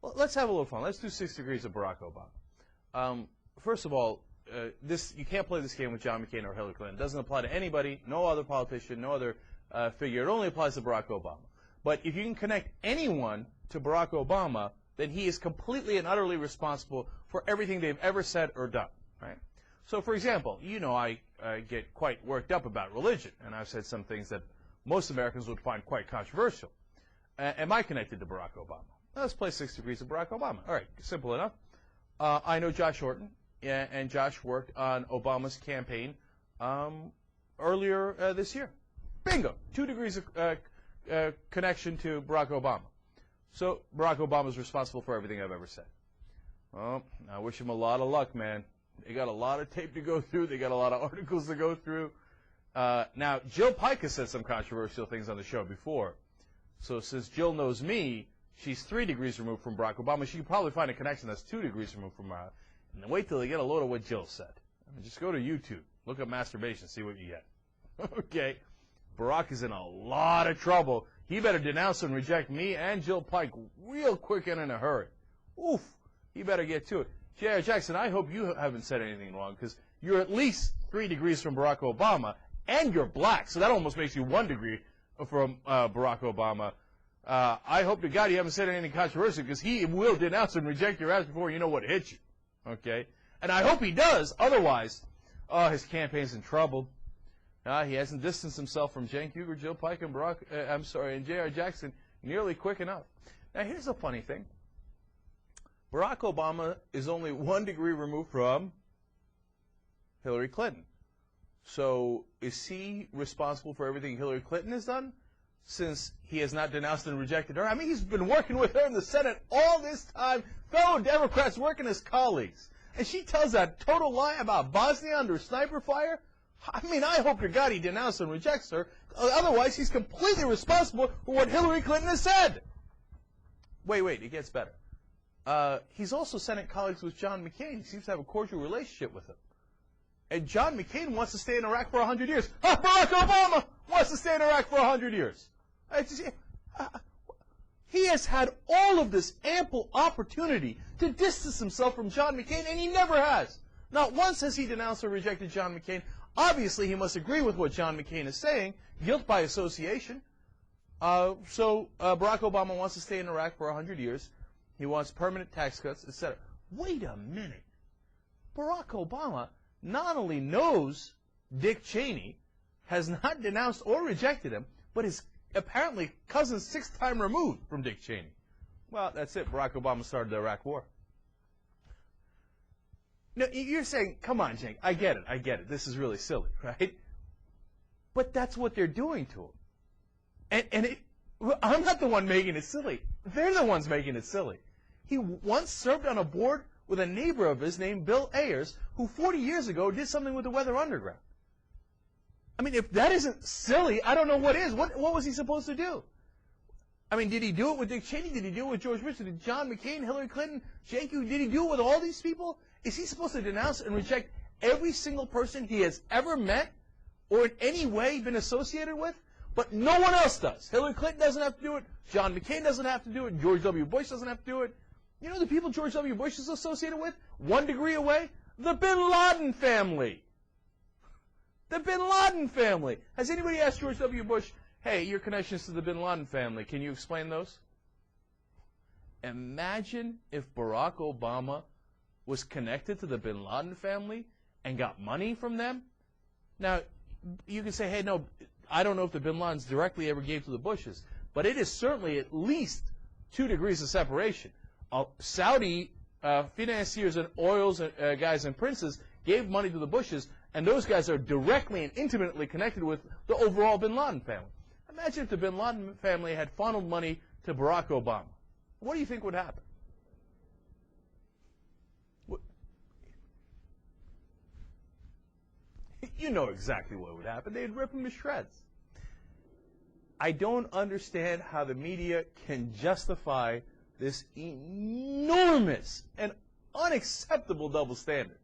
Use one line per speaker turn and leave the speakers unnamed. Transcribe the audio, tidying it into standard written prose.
Well, let's have a little fun. Let's do 6 degrees of Barack Obama. First of all, you can't play this game with John McCain or Hillary Clinton. It doesn't apply to anybody, no other politician, no other figure. It only applies to Barack Obama. But if you can connect anyone to Barack Obama, then he is completely and utterly responsible for everything they've ever said or done. Right? So, for example, you know I get quite worked up about religion, and I've said some things that most Americans would find quite controversial. Am I connected to Barack Obama? Let's play 6 degrees of Barack Obama. All right, simple enough. I know Josh Horton, and Josh worked on Obama's campaign earlier this year. Bingo, 2 degrees of connection to Barack Obama. So Barack Obama is responsible for everything I've ever said. Well, I wish him a lot of luck, man. They got a lot of tape to go through. They got a lot of articles to go through. Now, Jill Pike has said some controversial things on the show before. So since Jill knows me, she's 3 degrees removed from Barack Obama. She could probably find a connection that's 2 degrees removed from Barack. And then wait till they get a load of what Jill said. I mean, just go to YouTube. Look up masturbation. See what you get. Okay. Barack is in a lot of trouble. He better denounce and reject me and Jill Pike real quick and in a hurry. Oof. He better get to it. J.R. Jackson, I hope you haven't said anything wrong, because you're at least 3 degrees from Barack Obama, and you're black, so that almost makes you 1 degree from Barack Obama. I hope to God you haven't said anything controversial, because he will denounce and reject your ass before you know what hit you. Okay? And I hope he does. Otherwise, his campaign's in trouble. He hasn't distanced himself from Cenk Uygur, Jill Pike, and and J.R. Jackson nearly quick enough. Now, here's the funny thing. Barack Obama is only 1 degree removed from Hillary Clinton. So is he responsible for everything Hillary Clinton has done, since he has not denounced and rejected her? I mean, he's been working with her in the Senate all this time, fellow Democrats working as colleagues. And she tells that total lie about Bosnia under sniper fire? I mean, I hope to God he denounced and rejects her. Otherwise, he's completely responsible for what Hillary Clinton has said. Wait, it gets better. He's also Senate colleagues with John McCain. He seems to have a cordial relationship with him. And John McCain wants to stay in Iraq for 100 years. Barack Obama wants to stay in Iraq for 100 years. He has had all of this ample opportunity to distance himself from John McCain, and he never has. Not once has he denounced or rejected John McCain. Obviously, he must agree with what John McCain is saying, guilt by association. So Barack Obama wants to stay in Iraq for 100 years. He wants permanent tax cuts, etc. Wait a minute. Barack Obama not only knows Dick Cheney, has not denounced or rejected him, but is apparently cousin 6th time removed from Dick Cheney. Well, that's it. Barack Obama started the Iraq War. No, you're saying, come on, Cenk, I get it. This is really silly, right? But that's what they're doing to him. I'm not the one making it silly. They're the ones making it silly. He once served on a board with a neighbor of his named Bill Ayers, who 40 years ago did something with the Weather Underground. I mean, if that isn't silly, I don't know what is. What was he supposed to do? I mean, did he do it with Dick Cheney? Did he do it with George Bush? Did John McCain, Hillary Clinton, Cenk Uygur? Did he do it with all these people? Is he supposed to denounce and reject every single person he has ever met or in any way been associated with? But no one else does. Hillary Clinton doesn't have to do it. John McCain doesn't have to do it. George W. Bush doesn't have to do it. You know the people George W. Bush is associated with? 1 degree away? The Bin Laden family. The Bin Laden family. Has anybody asked George W. Bush, hey, your connections to the Bin Laden family, can you explain those? Imagine if Barack Obama was connected to the Bin Laden family and got money from them. Now, you can say, hey, no, I don't know if the Bin Ladens directly ever gave to the Bushes, but it is certainly at least 2 degrees of separation. Saudi financiers and oils guys and princes gave money to the Bushes, and those guys are directly and intimately connected with the overall Bin Laden family. Imagine if the Bin Laden family had funneled money to Barack Obama. What do you think would happen? You know exactly what would happen. They'd rip him to shreds. I don't understand how the media can justify this enormous and unacceptable double standard.